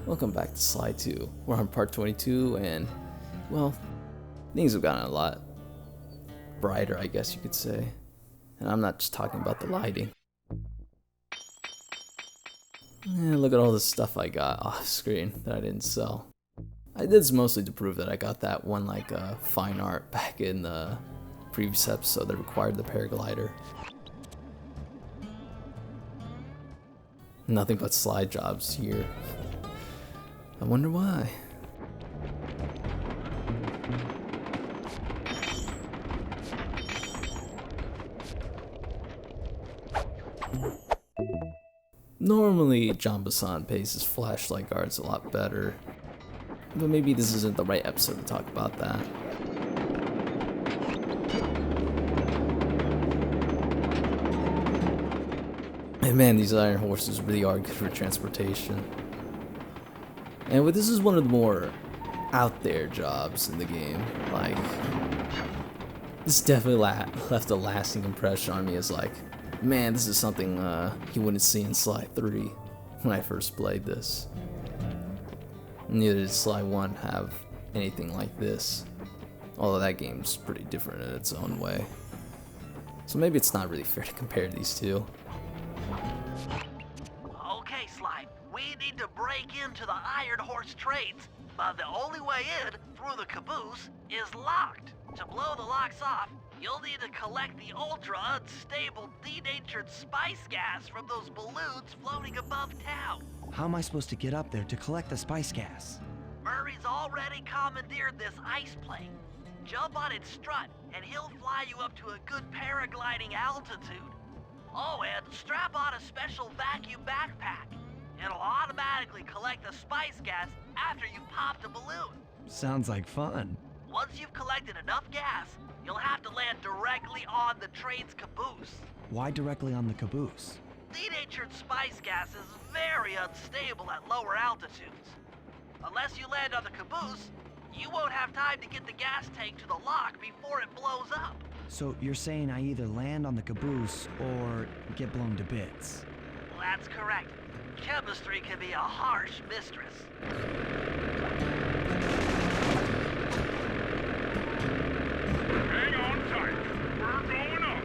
Welcome back to Slide 2. We're on part 22 and, well, things have gotten a lot brighter, I guess you could say. And I'm not just talking about the lighting. Look at all this stuff I got off screen that I didn't sell. I did this mostly to prove that I got that one fine art back in the previous episode that required the paraglider. Nothing but slide jobs here. I wonder why. Normally, Jamba-san pays his flashlight guards a lot better, but maybe this isn't the right episode to talk about that. And man, these iron horses really are good for transportation. And this is one of the more out there jobs in the game. Like, this definitely left a lasting impression on me as like, man, this is something you wouldn't see in Slide 3 when I first played this. Neither did Slide 1 have anything like this, although that game's pretty different in its own way. So maybe it's not really fair to compare these two. Okay, Slide, we need to break into the Iron Horse trades, but the only way in, through the caboose, is locked. To blow the locks off, you'll need to collect the ultra-unstable denatured spice gas from those balloons floating above town. How am I supposed to get up there to collect the spice gas? Murray's already commandeered this ice plane. Jump on its strut, and he'll fly you up to a good paragliding altitude. Oh, and strap on a special vacuum backpack. It'll automatically collect the spice gas after you've popped a balloon. Sounds like fun. Once you've collected enough gas, you'll have to land directly on the train's caboose. Why directly on the caboose? Denatured spice gas is very unstable at lower altitudes. Unless you land on the caboose, you won't have time to get the gas tank to the lock before it blows up. So you're saying I either land on the caboose or get blown to bits? That's correct. Chemistry can be a harsh mistress. Hang on tight. We're going up.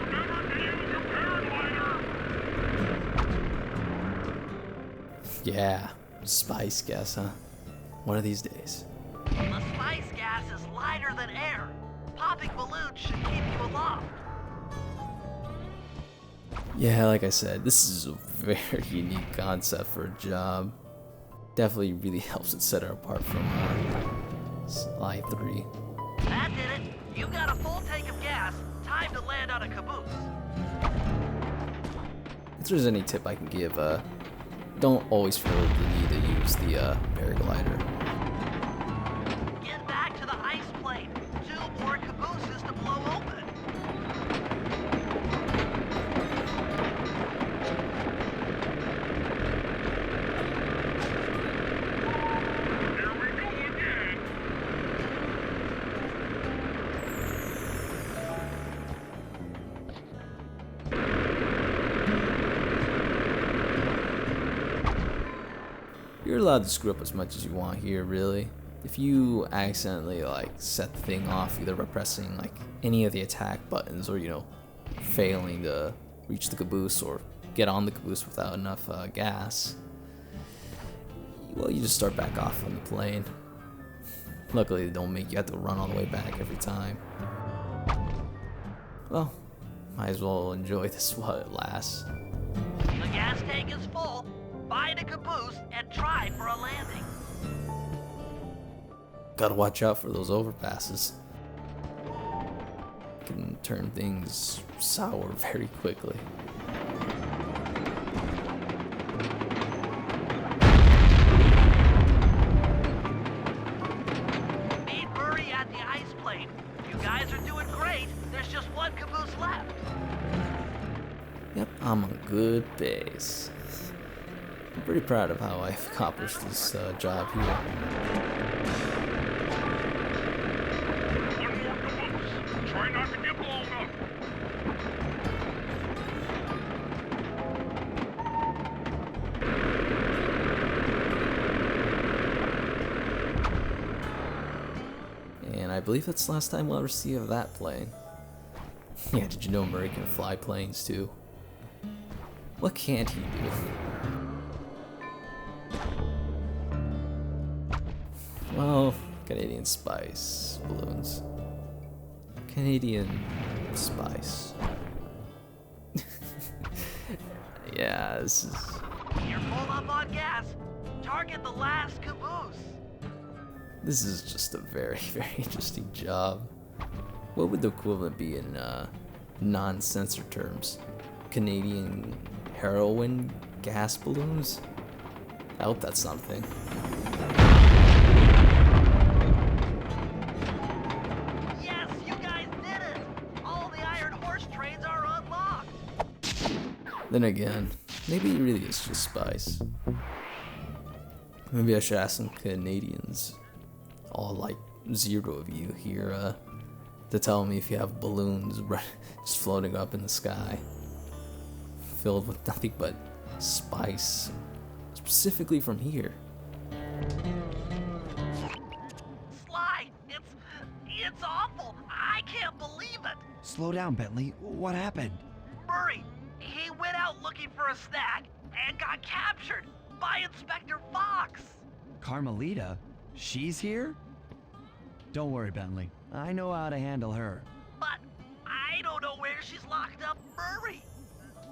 Remember to use your paraglider. Yeah, spice gas, huh? One of these days. The spice gas is lighter than air. Popping balloons should keep you aloft. Yeah, like I said, this is a very unique concept for a job. Definitely really helps it set her apart from Slide 3. That did it. You got a full tank of gas. Time to land on a caboose. If there's any tip I can give, don't always feel the need to use the paraglider. Get back to the ice plane. 2 more cabooses to blow open. Here we go again. You're allowed to screw up as much as you want here, really. If you accidentally set the thing off, either by pressing any of the attack buttons or failing to reach the caboose or get on the caboose without enough gas, well, you just start back off on the plane. Luckily, they don't make you have to run all the way back every time. Well, might as well enjoy this while it lasts. The gas tank is full. Find a caboose and try for a landing. Gotta watch out for those overpasses. Can turn things sour very quickly. Meet Murray at the ice plane. You guys are doing great. There's just one caboose left. Yep, I'm on good pace. I'm pretty proud of how I've accomplished this job here. One more caboose. Try not to get blown up. believe that's the last time we'll ever see of that plane. Yeah, did you know Murray can fly planes too? What can't he do? Well, Canadian spice balloons. Canadian spice. Yeah, this is... You're full up on gas. Target the last caboose. This is just a very, very interesting job. What would the equivalent be in non-censor terms? Canadian heroin gas balloons? I hope that's something. Yes, you guys did it. All the Iron Horse trains are unlocked. Then again, maybe it really is just spice. Maybe I should ask some Canadians, all like 0 of you here, to tell me if you have balloons just floating up in the sky, filled with nothing but spice, specifically from here. Sly, it's awful. I can't believe it. Slow down, Bentley. What happened? Murray, he went out looking for a snack and got captured by Inspector Fox. Carmelita? She's here? Don't worry, Bentley. I know how to handle her. But I don't know where she's locked up, Murray.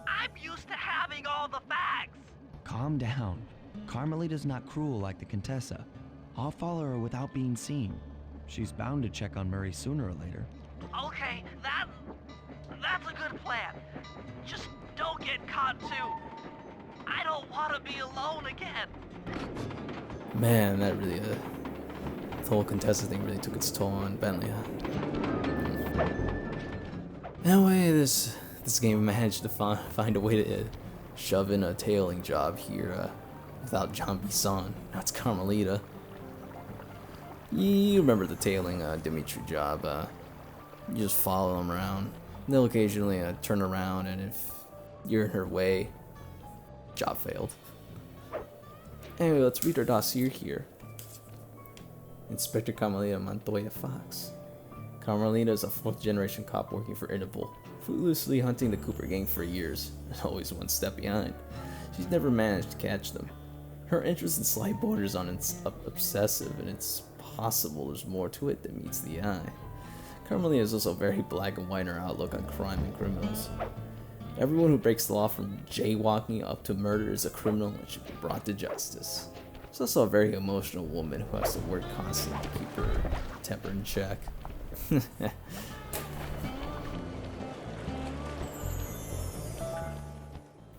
I'm used to having all the facts. Calm down. Carmelita's not cruel like the Contessa. I'll follow her without being seen. She's bound to check on Murray sooner or later. Okay, that's a good plan. Just don't get caught too. I don't want to be alone again. Man, that really, the whole Contessa thing really took its toll on Bentley, huh? Anyway, this game managed to find a way to shove in a tailing job here without John Bisson. Now it's Carmelita. You remember the tailing Dimitri job. You just follow them around. They'll occasionally turn around, and if you're in her way, job failed. Anyway, let's read our dossier here. Inspector Carmelita Montoya Fox. Carmelita is a 4th-generation cop working for Interpol, fruitlessly hunting the Cooper gang for years, and always one step behind. She's never managed to catch them. Her interest in Sly borders on obsessive, and it's possible there's more to it than meets the eye. Carmelita is also very black and white in her outlook on crime and criminals. Everyone who breaks the law from jaywalking up to murder is a criminal and should be brought to justice. She's also a very emotional woman who has to work constantly to keep her temper in check.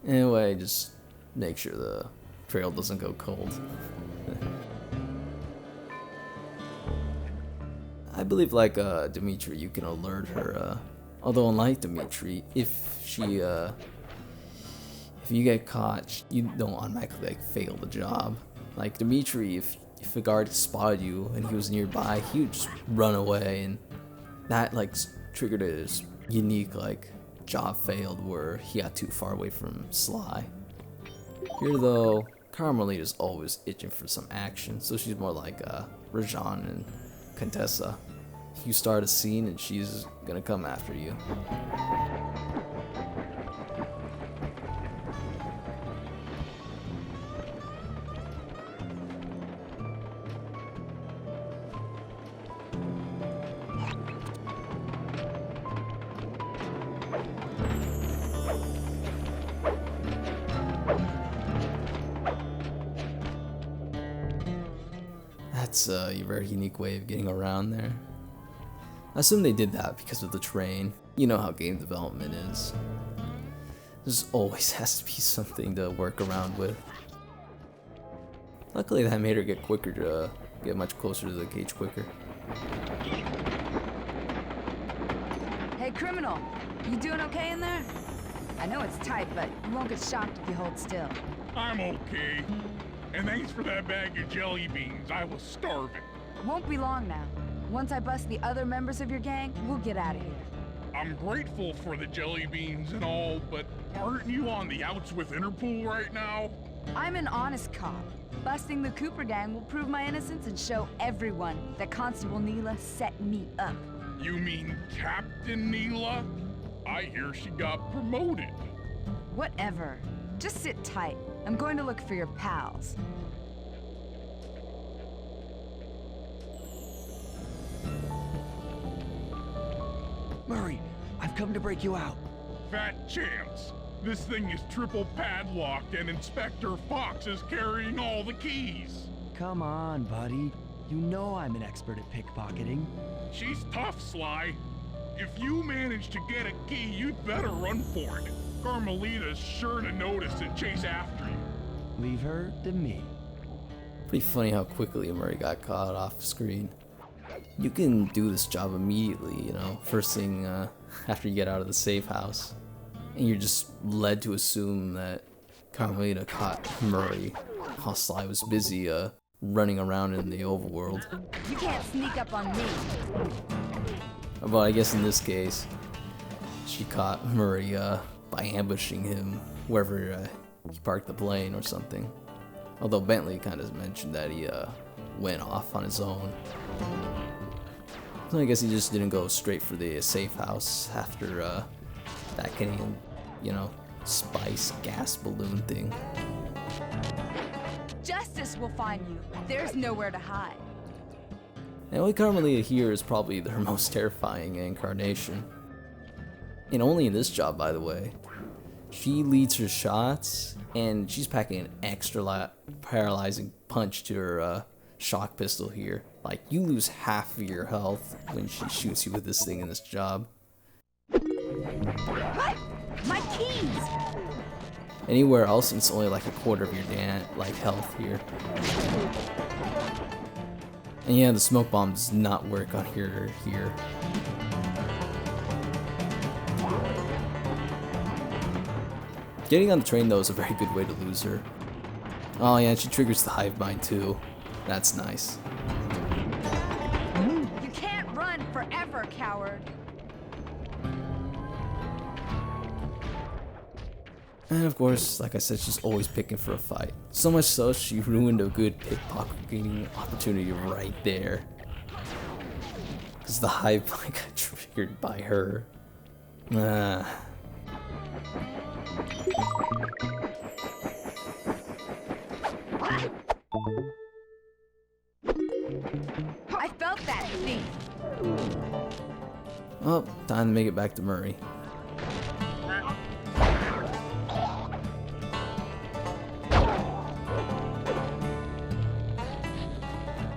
Anyway, just make sure the trail doesn't go cold. I believe, like Dimitri, you can alert her. Although unlike Dimitri, if you get caught, you don't automatically like fail the job. Like Dimitri, if a guard spotted you and he was nearby, he would just run away, and that like triggered his unique like job failed where he got too far away from Sly. Here though, Carmelita's always itching for some action, so she's more like Rajan and Contessa. You start a scene and she's gonna come after you. That's a very unique way of getting around there. I assume they did that because of the train. You know how game development is. There's always has to be something to work around with. Luckily that made her get quicker to get much closer to the cage quicker. Hey, criminal, you doing okay in there? I know it's tight, but you won't get shocked if you hold still. I'm okay. And thanks for that bag of jelly beans. I was starving. Won't be long now. Once I bust the other members of your gang, we'll get out of here. I'm grateful for the jelly beans and all, but aren't you on the outs with Interpol right now? I'm an honest cop. Busting the Cooper gang will prove my innocence and show everyone that Constable Neela set me up. You mean Captain Neela? I hear she got promoted. Whatever. Just sit tight. I'm going to look for your pals. Murray, I've come to break you out. Fat chance. This thing is triple padlocked and Inspector Fox is carrying all the keys. Come on, buddy. You know I'm an expert at pickpocketing. She's tough, Sly. If you manage to get a key, you'd better run for it. Carmelita's sure to notice and chase after you. Leave her to me. Pretty funny how quickly Murray got caught off screen. You can do this job immediately, you know, first thing after you get out of the safe house. And you're just led to assume that Carmelita caught Murray while Sly was busy running around in the overworld. You can't sneak up on me. But I guess in this case, she caught Murray by ambushing him wherever he parked the plane or something. Although Bentley kind of mentioned that he went off on his own. So I guess he just didn't go straight for the safe house after that Canadian, you know, spice gas balloon thing. Justice will find you. There's nowhere to hide. And only Carmelita here is probably her most terrifying incarnation. And only in this job, by the way. She leads her shots, and she's packing an extra paralyzing punch to her shock pistol here. Like, you lose half of your health when she shoots you with this thing in this job. What? My keys! Anywhere else, it's only like a quarter of your health here. And yeah, the smoke bomb does not work on her here. Getting on the train, though, is a very good way to lose her. Oh yeah, and she triggers the hive mind too. That's nice. You can't run forever, coward. And of course, like I said, she's always picking for a fight. So much so, she ruined a good pickpocketing opportunity right there. Because the hive mind got triggered by her. I felt that thief. Well, time to make it back to Murray.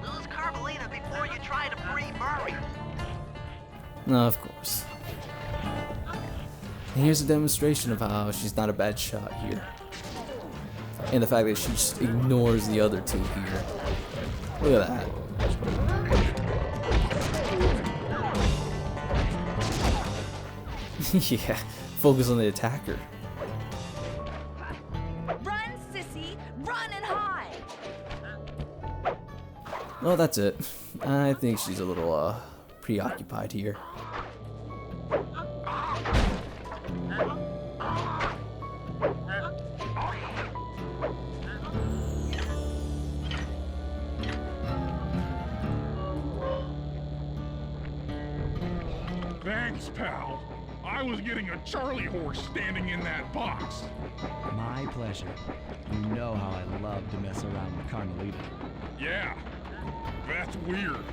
Lose Carmelita before you try to free Murray. No, of course. And here's a demonstration of how she's not a bad shot here. And the fact that she just ignores the other two here. Look at that. Yeah, focus on the attacker. Run, sissy! Run and hide! Well, that's it. I think she's a little preoccupied here. Thanks, pal. I was getting a Charlie horse standing in that box. My pleasure. You know how I love to mess around with Carmelita. Yeah, that's weird.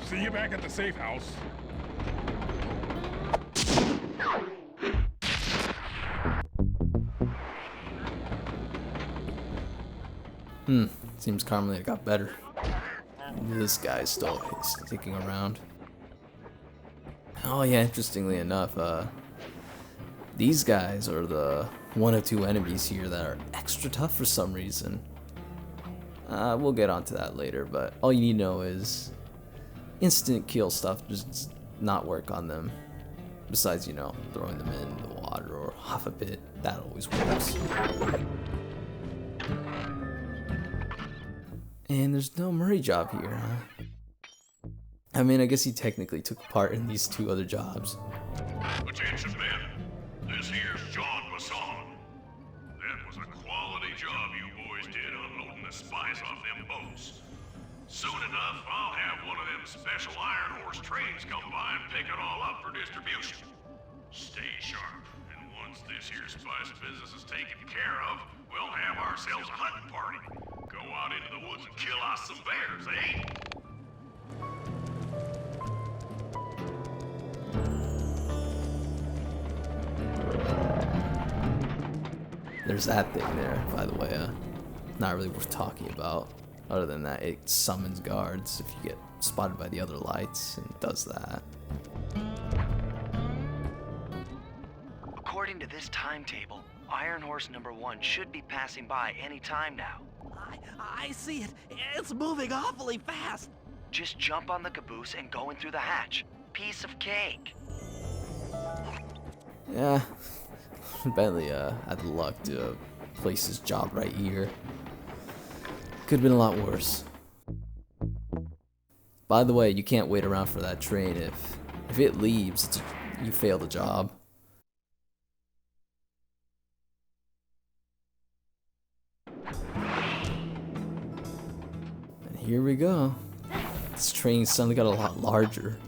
See you back at the safe house. Seems Carmelita got better. This guy's still sticking around. Oh yeah, interestingly enough, these guys are the one of two enemies here that are extra tough for some reason. We'll get onto that later, but all you need to know is instant kill stuff does not work on them. Besides, you know, throwing them in the water or off a pit, that always works. And there's no Murray job here, huh? I mean, I guess he technically took part in these two other jobs. Attention men, this here's John Masson. That was a quality job you boys did unloading the spice off them boats. Soon enough, I'll have one of them special Iron Horse trains come by and pick it all up for distribution. Stay sharp, and once this here spice business is taken care of, we'll have ourselves a hunting party. Go out into the woods and kill us some bears, eh? There's that thing there, by the way. Not really worth talking about. Other than that, it summons guards if you get spotted by the other lights, and it does that. According to this timetable, Iron Horse number 1 should be passing by any time now. I see it. It's moving awfully fast. Just jump on the caboose and go in through the hatch. Piece of cake. Yeah, Bentley had the luck to place his job right here. Could have been a lot worse. By the way, you can't wait around for that train. If it leaves, you fail the job. And here we go. This train suddenly got a lot larger.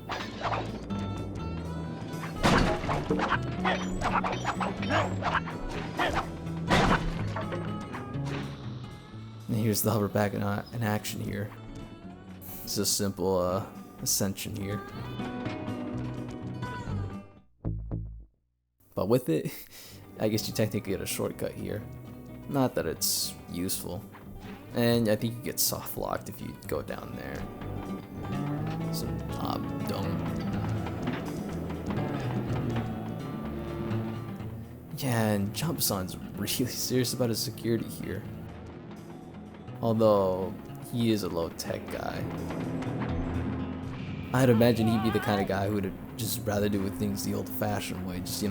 And here's the hoverback in action here. It's a simple ascension here. But with it, I guess you technically get a shortcut here. Not that it's useful. And I think you get soft locked if you go down there. So, don't. Yeah, and Jump-Son's really serious about his security here. Although, he is a low-tech guy. I'd imagine he'd be the kind of guy who would just rather do things the old-fashioned way. Just,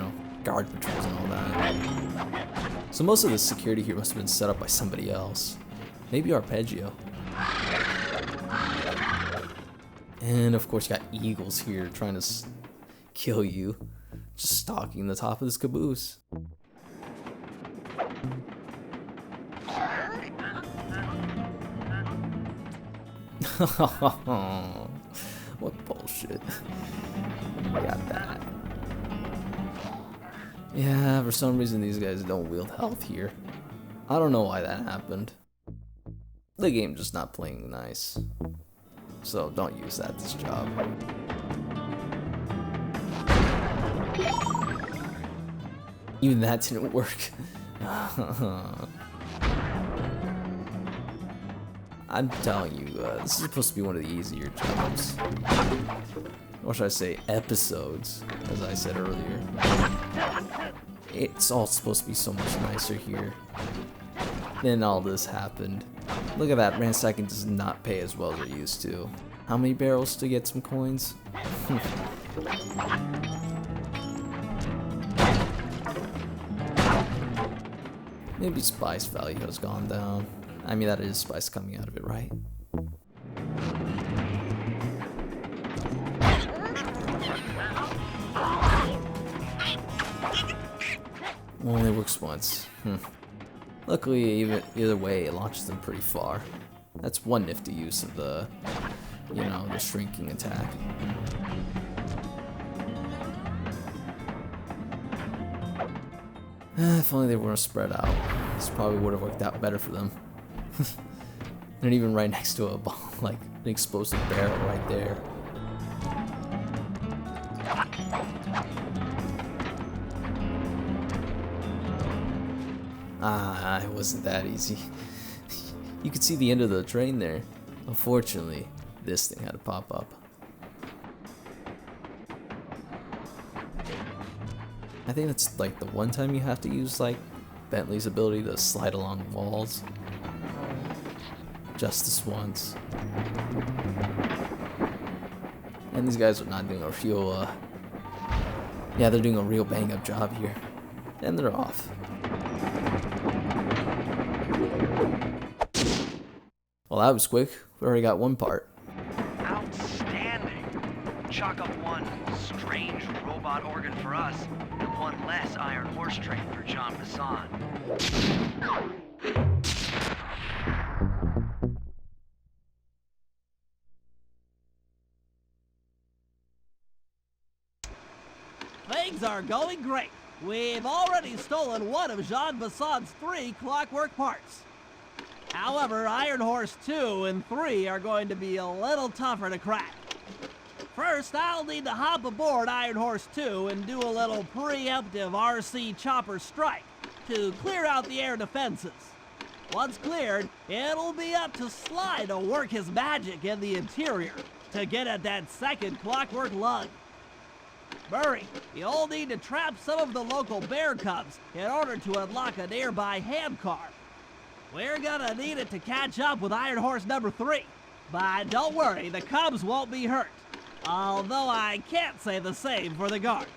guard patrols and all that. So most of the security here must have been set up by somebody else. Maybe Arpeggio. And of course you got eagles here trying to kill you. Just stalking the top of this caboose. What bullshit. We got that. Yeah, for some reason these guys don't wield health here. I don't know why that happened. The game's just not playing nice. So don't use that this job. Even that didn't work. I'm telling you, this is supposed to be one of the easier jobs. Or should I say episodes, as I said earlier. It's all supposed to be so much nicer here. Then all this happened. Look at that, ransacking does not pay as well as it used to. How many barrels to get some coins? Maybe spice value has gone down. I mean, that is spice coming out of it, right? Only works once. Luckily, either way, it launches them pretty far. That's one nifty use of the, the shrinking attack. If only they weren't spread out. This probably would have worked out better for them. And even right next to a bomb, like an explosive barrel right there. It wasn't that easy. You could see the end of the train there. Unfortunately, this thing had to pop up. I think that's like the one time you have to use like Bentley's ability to slide along walls. Just this once. And these guys are not doing a real, yeah, they're doing a real bang-up job here. And they're off. Well, that was quick. We already got one part. Outstanding. Chalk up one strange robot organ for us, and one less Iron Horse horse train for John Bassan. Things are going great. We've already stolen one of Jean Bassan's 3 clockwork parts. However, Iron Horse 2 and 3 are going to be a little tougher to crack. First, I'll need to hop aboard Iron Horse 2 and do a little preemptive RC chopper strike to clear out the air defenses. Once cleared, it'll be up to Sly to work his magic in the interior to get at that second clockwork lug. Murray, you'll need to trap some of the local bear cubs in order to unlock a nearby hand car. We're gonna need it to catch up with Iron Horse number 3. But don't worry, the cubs won't be hurt. Although I can't say the same for the guards.